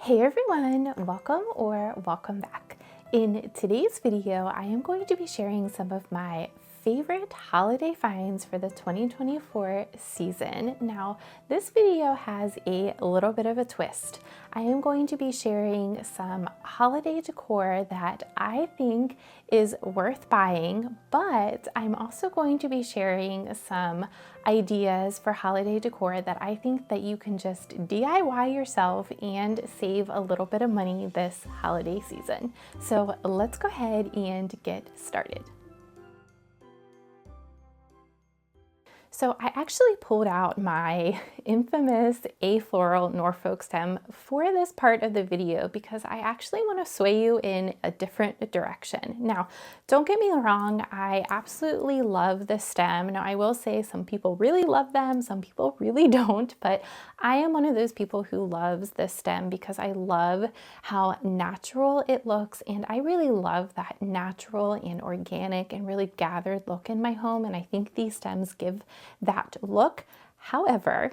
Hey everyone, welcome or welcome back. In today's video, I am going to be sharing some of my favorite holiday finds for the 2024 season. Now, this video has a little bit of a twist. I am going to be sharing some holiday decor that I think is worth buying, but I'm also going to be sharing some ideas for holiday decor that I think that you can just DIY yourself and save a little bit of money this holiday season. So let's go ahead and get started. So I actually pulled out my infamous A-floral Norfolk stem for this part of the video because I actually want to sway you in a different direction. Now, don't get me wrong, I absolutely love this stem. Now, I will say some people really love them, some people really don't, but I am one of those people who loves this stem because I love how natural it looks, and I really love that natural and organic and really gathered look in my home, and I think these stems give that look. However,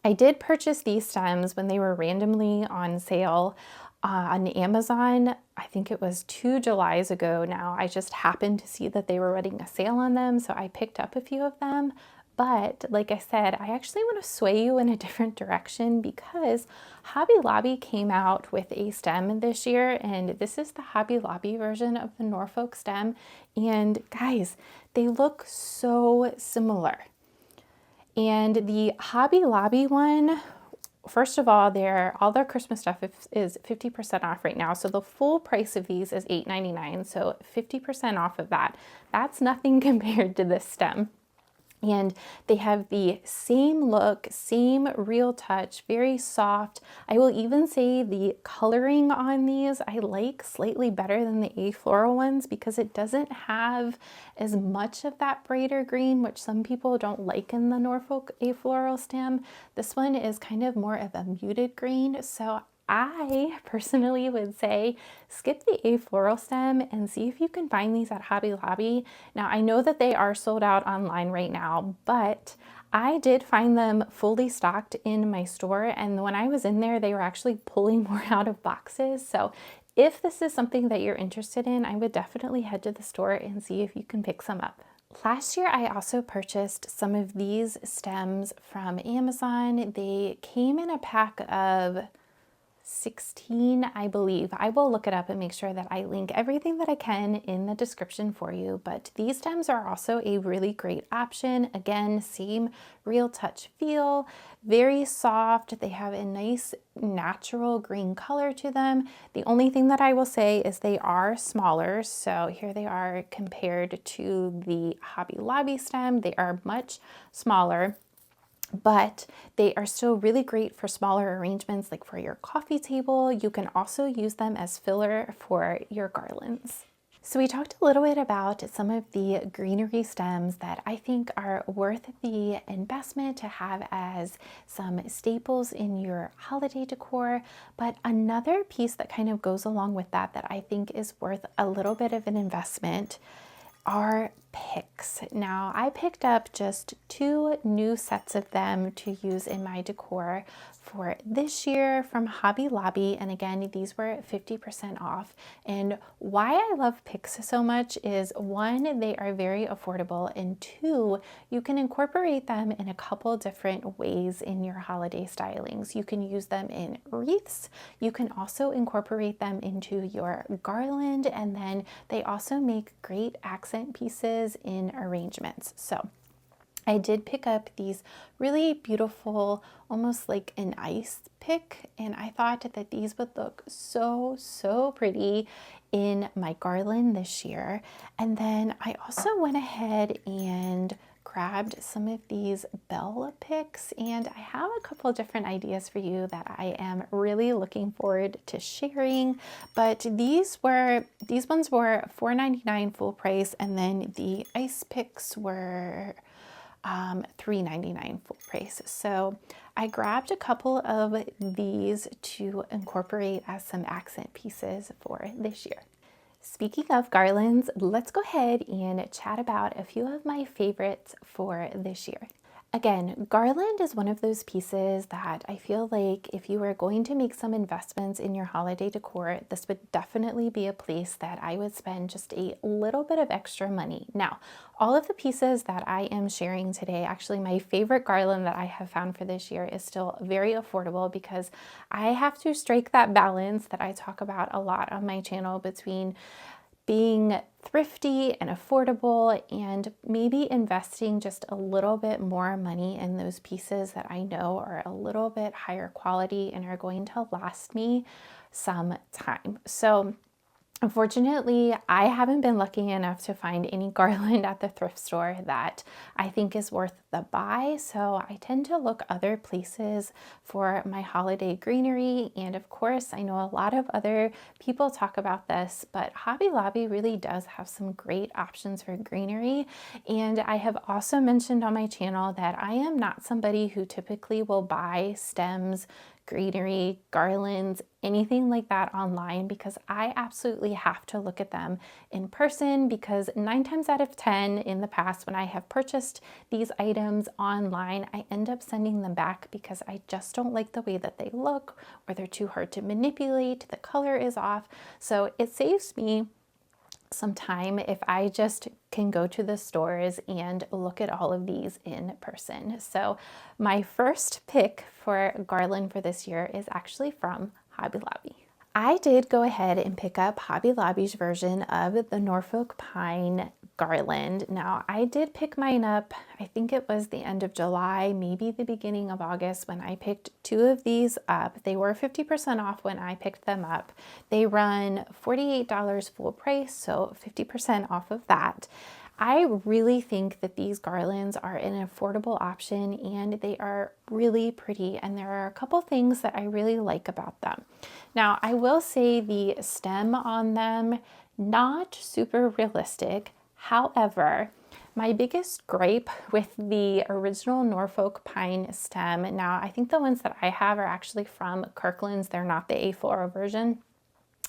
I did purchase these stems when they were randomly on sale on Amazon. I think it was 2 Julys ago now. I just happened to see that they were running a sale on them, so I picked up a few of them. But like I said, I actually want to sway you in a different direction because Hobby Lobby came out with a stem this year, and this is the Hobby Lobby version of the Norfolk stem. And guys, they look so similar. And the Hobby Lobby one, first of all, all their Christmas stuff is 50% off right now. So the full price of these is $8.99. So 50% off of that. That's nothing compared to this stem. And they have the same look, same real touch, very soft. I will even say the coloring on these I like slightly better than the A-floral ones because it doesn't have as much of that brighter green, which some people don't like in the Norfolk A-floral stem. This one is kind of more of a muted green. So I personally would say skip the A-floral stem and see if you can find these at Hobby Lobby. Now, I know that they are sold out online right now, but I did find them fully stocked in my store, and when I was in there, they were actually pulling more out of boxes. So if this is something that you're interested in, I would definitely head to the store and see if you can pick some up. Last year, I also purchased some of these stems from Amazon. They came in a pack of 16, I believe. I will look it up and make sure that I link everything that I can in the description for you. But these stems are also a really great option. Again, same real touch feel, very soft. They have a nice natural green color to them. The only thing that I will say is they are smaller. So here they are compared to the Hobby Lobby stem. They are much smaller, but they are still really great for smaller arrangements, like for your coffee table. You can also use them as filler for your garlands. So we talked a little bit about some of the greenery stems that I think are worth the investment to have as some staples in your holiday decor. But another piece that kind of goes along with that I think is worth a little bit of an investment are picks. Now, I picked up just 2 new sets of them to use in my decor for this year from Hobby Lobby, and again, these were 50% off. And why I love picks so much is 1, they are very affordable, and 2, you can incorporate them in a couple different ways in your holiday stylings. You can use them in wreaths, you can also incorporate them into your garland, and then they also make great accent pieces in arrangements. So I did pick up these really beautiful, almost like an ice pick, and I thought that these would look so pretty in my garland this year. And then I also went ahead and grabbed some of these bell picks, and I have a couple different ideas for you that I am really looking forward to sharing. But these ones were $4.99 full price, and then the ice picks were $3.99 full price. So I grabbed a couple of these to incorporate as some accent pieces for this year. Speaking of garlands, let's go ahead and chat about a few of my favorites for this year. Again, Garland is one of those pieces that I feel like if you were going to make some investments in your holiday decor, this would definitely be a place that I would spend just a little bit of extra money. Now, all of the pieces that I am sharing today, actually my favorite Garland that I have found for this year is still very affordable because I have to strike that balance that I talk about a lot on my channel between being thrifty and affordable and maybe investing just a little bit more money in those pieces that I know are a little bit higher quality and are going to last me some time. So unfortunately, I haven't been lucky enough to find any Garland at the thrift store that I think is worth the buy, so I tend to look other places for my holiday greenery. And of course, I know a lot of other people talk about this, but Hobby Lobby really does have some great options for greenery. And I have also mentioned on my channel that I am not somebody who typically will buy stems, greenery, garlands, anything like that online because I absolutely have to look at them in person, because 9 times out of 10 in the past when I have purchased these items online, I end up sending them back because I just don't like the way that they look, or they're too hard to manipulate, the color is off. So it saves me some time if I just can go to the stores and look at all of these in person. So my first pick for Garland for this year is actually from Hobby Lobby. I did go ahead and pick up Hobby Lobby's version of the Norfolk Pine Garland. Now, I did pick mine up, I think it was the end of July, maybe the beginning of August when I picked 2 of these up. They were 50% off when I picked them up. They run $48 full price, so 50% off of that. I really think that these garlands are an affordable option and they are really pretty, and there are a couple things that I really like about them. Now, I will say the stem on them, not super realistic. However, my biggest gripe with the original Norfolk Pine stem, now I think the ones that I have are actually from Kirkland's, they're not the A4 version.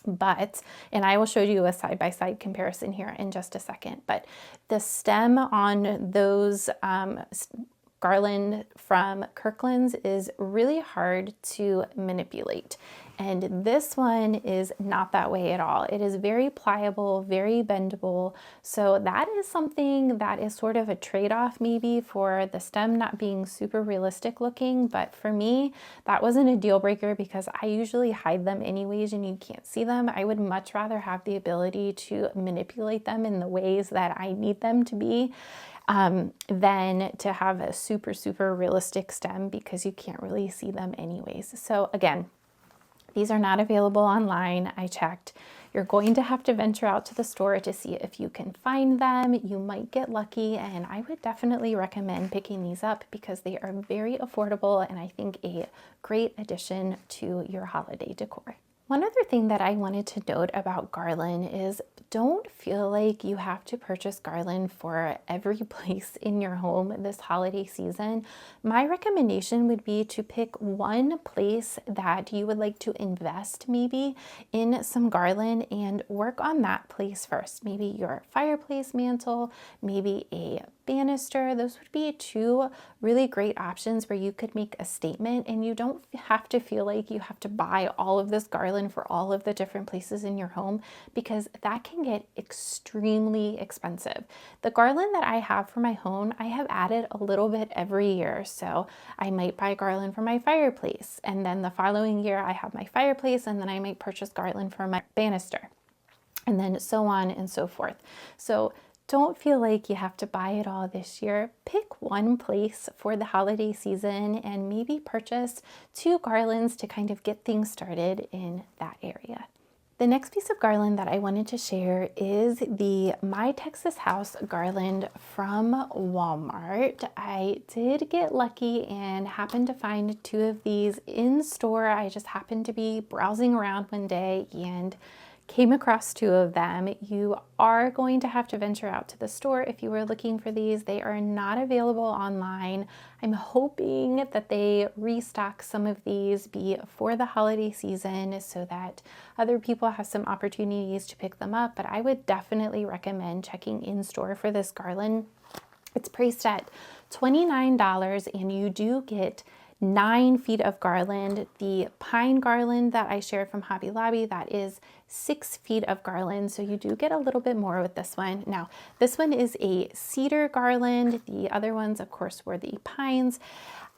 But, and I will show you a side-by-side comparison here in just a second, but the stem on those Garland from Kirkland's is really hard to manipulate. And this one is not that way at all. It is very pliable, very bendable. So that is something that is sort of a trade-off maybe for the stem not being super realistic looking. But for me, that wasn't a deal breaker because I usually hide them anyways and you can't see them. I would much rather have the ability to manipulate them in the ways that I need them to be than to have a super realistic stem because you can't really see them anyways. So again, these are not available online. I checked. You're going to have to venture out to the store to see if you can find them. You might get lucky, and I would definitely recommend picking these up because they are very affordable and I think a great addition to your holiday decor. One other thing that I wanted to note about Garland is don't feel like you have to purchase Garland for every place in your home this holiday season. My recommendation would be to pick one place that you would like to invest maybe in some Garland and work on that place first. Maybe your fireplace mantle, maybe a banister. Those would be 2 really great options where you could make a statement and you don't have to feel like you have to buy all of this Garland for all of the different places in your home, because that can get extremely expensive. The Garland that I have for my home, I have added a little bit every year. So I might buy Garland for my fireplace, and then the following year I have my fireplace, and then I might purchase Garland for my banister, and then so on and so forth. So don't feel like you have to buy it all this year. Pick one place for the holiday season and maybe purchase 2 garlands to kind of get things started in that area. The next piece of garland that I wanted to share is the My Texas House garland from Walmart. I did get lucky and happened to find 2 of these in store. I just happened to be browsing around one day and came across 2 of them. You are going to have to venture out to the store if you were looking for these. They are not available online. I'm hoping that they restock some of these for the holiday season so that other people have some opportunities to pick them up, but I would definitely recommend checking in store for this garland. It's priced at $29, and you do get 9 feet of garland. The pine garland that I shared from Hobby Lobby, that is 6 feet of garland, so you do get a little bit more with this one. Now, this one is a cedar garland. The other ones, of course, were the pines.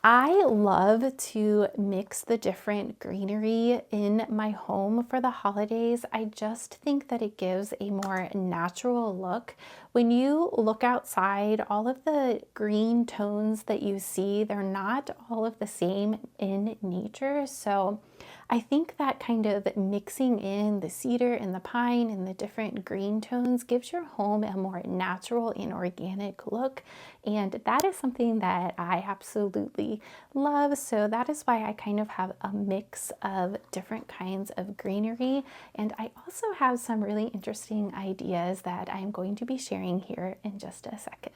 I love to mix the different greenery in my home for the holidays. I just think that it gives a more natural look. When you look outside, all of the green tones that you see, they're not all of the same in nature. So I think that kind of mixing in the cedar and the pine and the different green tones gives your home a more natural and organic look. And that is something that I absolutely love. So that is why I kind of have a mix of different kinds of greenery. And I also have some really interesting ideas that I'm going to be sharing here in just a second.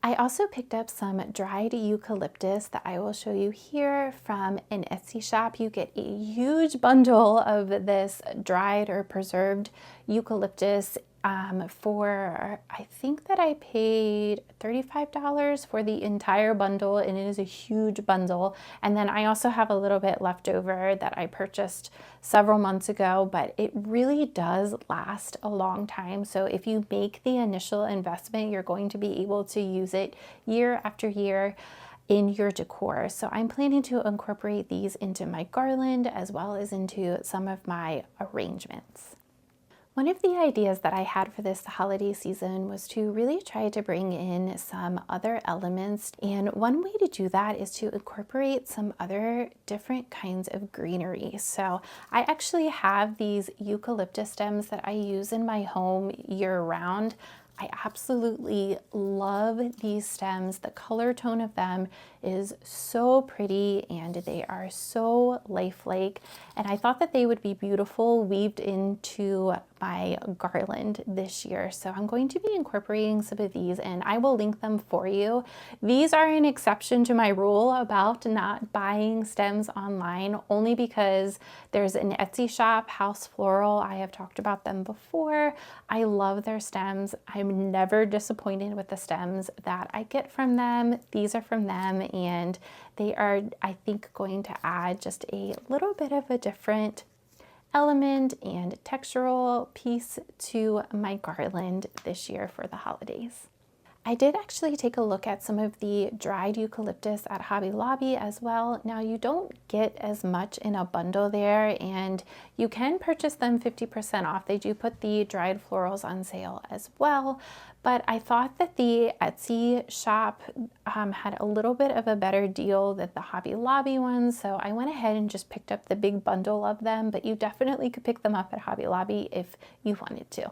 I also picked up some dried eucalyptus that I will show you here from an Etsy shop. You get a huge bundle of this dried or preserved eucalyptus for, I think that I paid $35 for the entire bundle, and it is a huge bundle. And then I also have a little bit left over that I purchased several months ago, but it really does last a long time. So if you make the initial investment, you're going to be able to use it year after year in your decor. So I'm planning to incorporate these into my garland as well as into some of my arrangements. One of the ideas that I had for this holiday season was to really try to bring in some other elements. And one way to do that is to incorporate some other different kinds of greenery. So I actually have these eucalyptus stems that I use in my home year round. I absolutely love these stems. The color tone of them is so pretty and they are so lifelike. And I thought that they would be beautiful weaved into my garland this year. So I'm going to be incorporating some of these and I will link them for you. These are an exception to my rule about not buying stems online, only because there's an Etsy shop, House Floral. I have talked about them before. I love their stems. I'm never disappointed with the stems that I get from them. These are from them and they are, I think, going to add just a little bit of a different element and textural piece to my garland this year for the holidays. I did actually take a look at some of the dried eucalyptus at Hobby Lobby as well. Now you don't get as much in a bundle there and you can purchase them 50% off. They do put the dried florals on sale as well, but I thought that the Etsy shop had a little bit of a better deal than the Hobby Lobby ones, so I went ahead and just picked up the big bundle of them, but you definitely could pick them up at Hobby Lobby if you wanted to.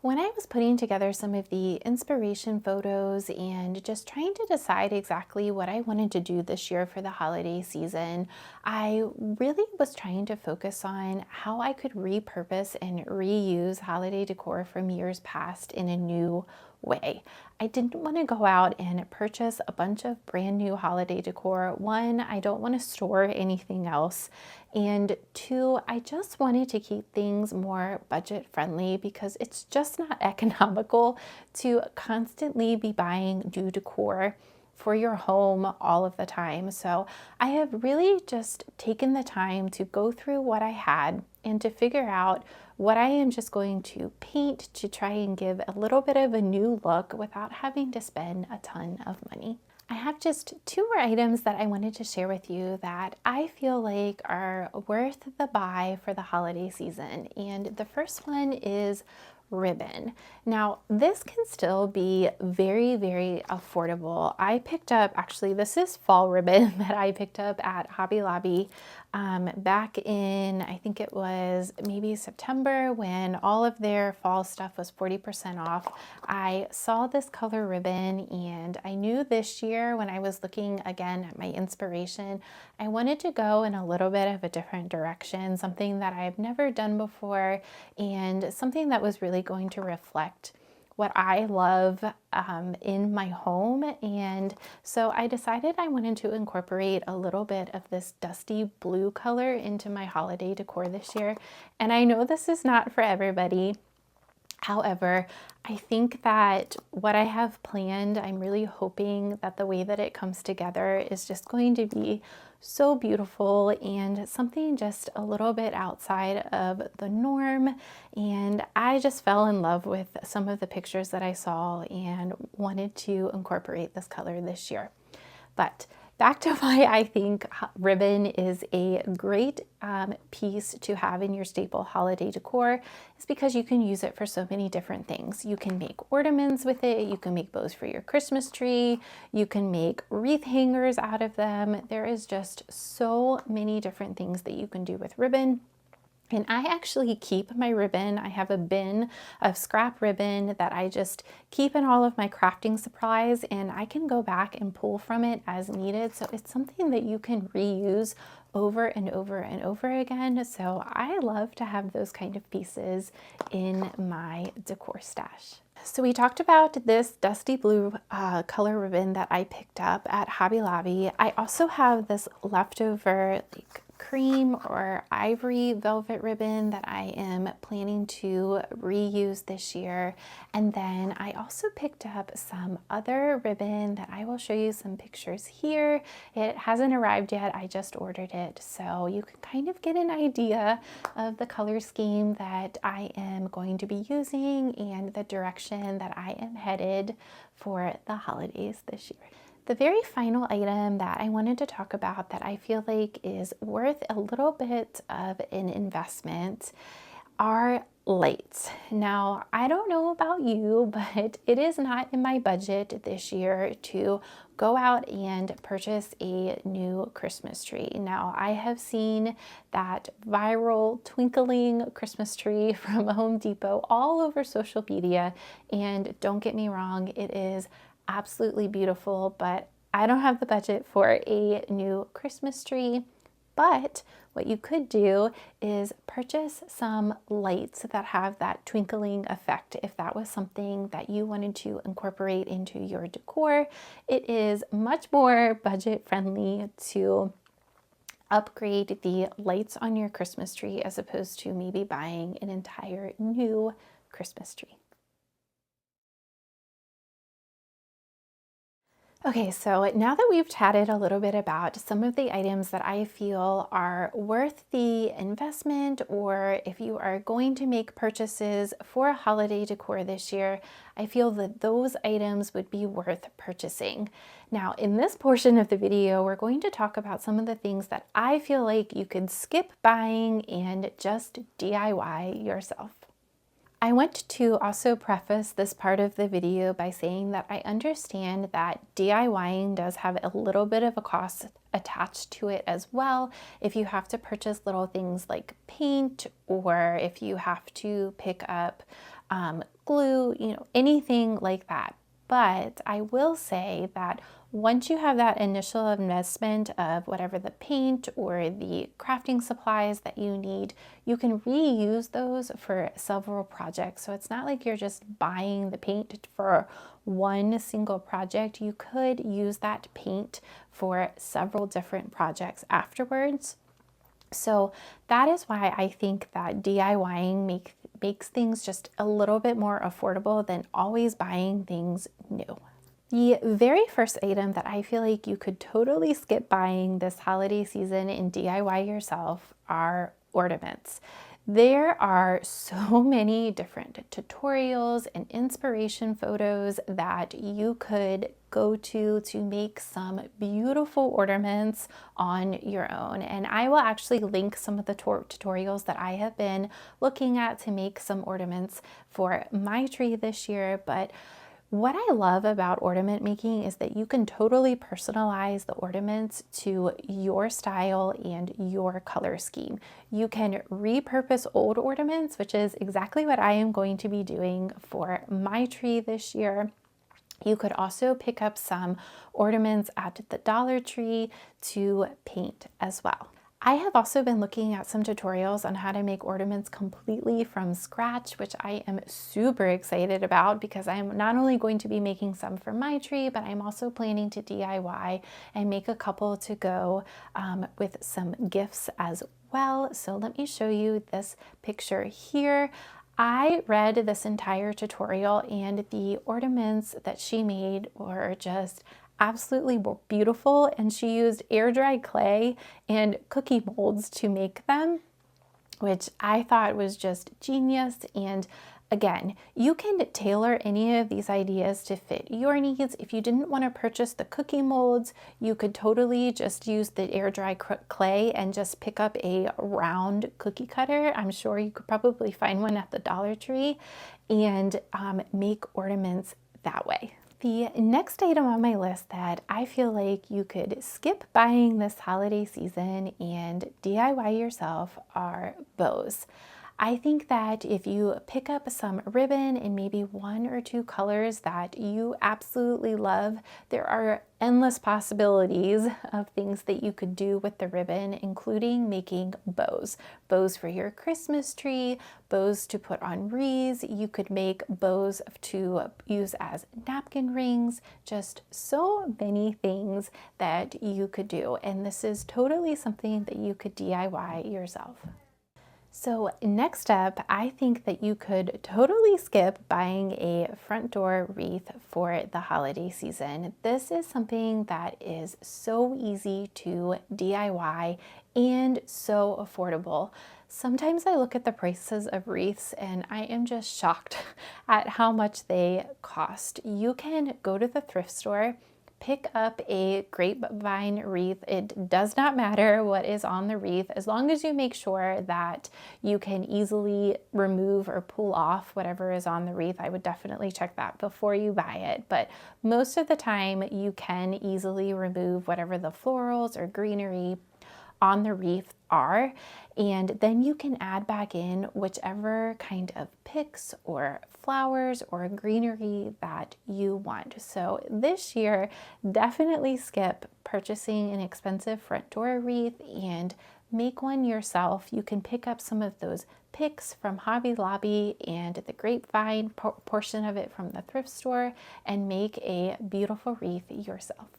When I was putting together some of the inspiration photos and just trying to decide exactly what I wanted to do this year for the holiday season, I really was trying to focus on how I could repurpose and reuse holiday decor from years past in a new way. I didn't want to go out and purchase a bunch of brand new holiday decor. One, I don't want to store anything else. And two, I just wanted to keep things more budget friendly because it's just not economical to constantly be buying new decor for your home all of the time. So I have really just taken the time to go through what I had and to figure out what I am just going to paint to try and give a little bit of a new look without having to spend a ton of money. I have just two more items that I wanted to share with you that I feel like are worth the buy for the holiday season. And the first one is ribbon. Now, this can still be very, very affordable. I picked up, actually, this is fall ribbon that I picked up at Hobby Lobby back in, I think it was maybe September when all of their fall stuff was 40% off. I saw this color ribbon and I knew this year when I was looking again at my inspiration, I wanted to go in a little bit of a different direction, something that I've never done before and something that was really going to reflect what I love in my home. And so I decided I wanted to incorporate a little bit of this dusty blue color into my holiday decor this year. And I know this is not for everybody. However, I think that what I have planned, I'm really hoping that the way that it comes together is just going to be so beautiful and something just a little bit outside of the norm. And I just fell in love with some of the pictures that I saw and wanted to incorporate this color this year. But back to why I think ribbon is a great piece to have in your staple holiday decor is because you can use it for so many different things. You can make ornaments with it, you can make bows for your Christmas tree, you can make wreath hangers out of them. There is just so many different things that you can do with ribbon. And I actually keep my ribbon. I have a bin of scrap ribbon that I just keep in all of my crafting supplies, and I can go back and pull from it as needed. So it's something that you can reuse over and over and over again. So I love to have those kind of pieces in my decor stash. So we talked about this dusty blue color ribbon that I picked up at Hobby Lobby. I also have this leftover cream or ivory velvet ribbon that I am planning to reuse this year. And then I also picked up some other ribbon that I will show you some pictures here. It hasn't arrived yet, I just ordered it. So you can kind of get an idea of the color scheme that I am going to be using and the direction that I am headed for the holidays this year. The very final item that I wanted to talk about that I feel like is worth a little bit of an investment are lights. Now, I don't know about you, but it is not in my budget this year to go out and purchase a new Christmas tree. Now, I have seen that viral twinkling Christmas tree from Home Depot all over social media, and don't get me wrong, it is absolutely beautiful, but I don't have the budget for a new Christmas tree. But what you could do is purchase some lights that have that twinkling effect if that was something that you wanted to incorporate into your decor. It is much more budget friendly to upgrade the lights on your Christmas tree as opposed to maybe buying an entire new Christmas tree. Okay, so now that we've chatted a little bit about some of the items that I feel are worth the investment, or if you are going to make purchases for holiday decor this year, I feel that those items would be worth purchasing. Now, in this portion of the video, we're going to talk about some of the things that I feel like you could skip buying and just DIY yourself. I want to also preface this part of the video by saying that I understand that DIYing does have a little bit of a cost attached to it as well. If you have to purchase little things like paint, or if you have to pick up glue, anything like that. But I will say that once you have that initial investment of whatever the paint or the crafting supplies that you need, you can reuse those for several projects. So it's not like you're just buying the paint for one single project. You could use that paint for several different projects afterwards. So that is why I think that DIYing makes things just a little bit more affordable than always buying things new. The very first item that I feel like you could totally skip buying this holiday season and DIY yourself are ornaments. There are so many different tutorials and inspiration photos that you could go to make some beautiful ornaments on your own. And I will actually link some of the tutorials that I have been looking at to make some ornaments for my tree this year. But what I love about ornament making is that you can totally personalize the ornaments to your style and your color scheme. You can repurpose old ornaments, which is exactly what I am going to be doing for my tree this year. You could also pick up some ornaments at the Dollar Tree to paint as well. I have also been looking at some tutorials on how to make ornaments completely from scratch, which I am super excited about because I'm not only going to be making some for my tree, but I'm also planning to DIY and make a couple to go with some gifts as well. So let me show you this picture here. I read this entire tutorial and the ornaments that she made were just absolutely beautiful, and she used air dried clay and cookie molds to make them, which I thought was just genius. And again, you can tailor any of these ideas to fit your needs. If you didn't want to purchase the cookie molds, you could totally just use the air dry clay and just pick up a round cookie cutter. I'm sure you could probably find one at the Dollar Tree, and make ornaments that way. The next item on my list that I feel like you could skip buying this holiday season and DIY yourself are bows. I think that if you pick up some ribbon and maybe 1 or 2 colors that you absolutely love, there are endless possibilities of things that you could do with the ribbon, including making bows. Bows for your Christmas tree, bows to put on wreaths. You could make bows to use as napkin rings, just so many things that you could do. And this is totally something that you could DIY yourself. So next up, I think that you could totally skip buying a front door wreath for the holiday season. This is something that is so easy to DIY and so affordable. Sometimes I look at the prices of wreaths and I am just shocked at how much they cost. You can go to the thrift store, pick up a grapevine wreath. It does not matter what is on the wreath, as long as you make sure that you can easily remove or pull off whatever is on the wreath. I would definitely check that before you buy it, but most of the time you can easily remove whatever the florals or greenery on the wreath are, and then you can add back in whichever kind of picks or flowers or greenery that you want. So this year, definitely skip purchasing an expensive front door wreath and make one yourself. You can pick up some of those picks from Hobby Lobby and the grapevine portion of it from the thrift store and make a beautiful wreath yourself.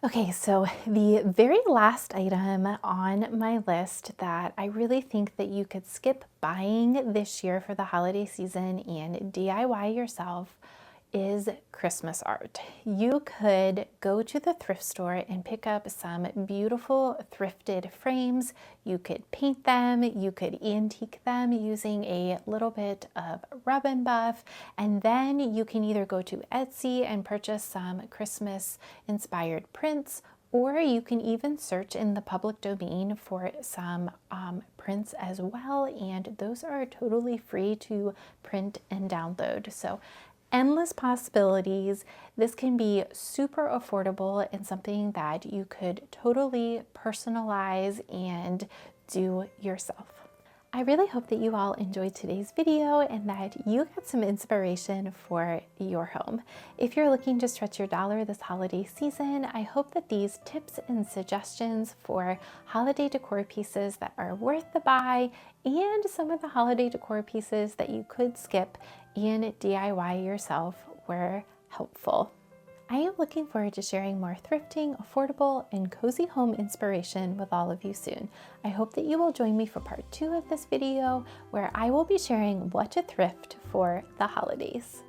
Okay, so the very last item on my list that I really think that you could skip buying this year for the holiday season and DIY yourself is Christmas art. You could go to the thrift store and pick up some beautiful thrifted frames. You could paint them, you could antique them using a little bit of rub and buff, and then you can either go to Etsy and purchase some Christmas inspired prints, or you can even search in the public domain for some prints as well, and those are totally free to print and download. So endless possibilities. This can be super affordable and something that you could totally personalize and do yourself. I really hope that you all enjoyed today's video and that you got some inspiration for your home. If you're looking to stretch your dollar this holiday season, I hope that these tips and suggestions for holiday decor pieces that are worth the buy and some of the holiday decor pieces that you could skip and DIY yourself were helpful. I am looking forward to sharing more thrifting, affordable, and cozy home inspiration with all of you soon. I hope that you will join me for part 2 of this video, where I will be sharing what to thrift for the holidays.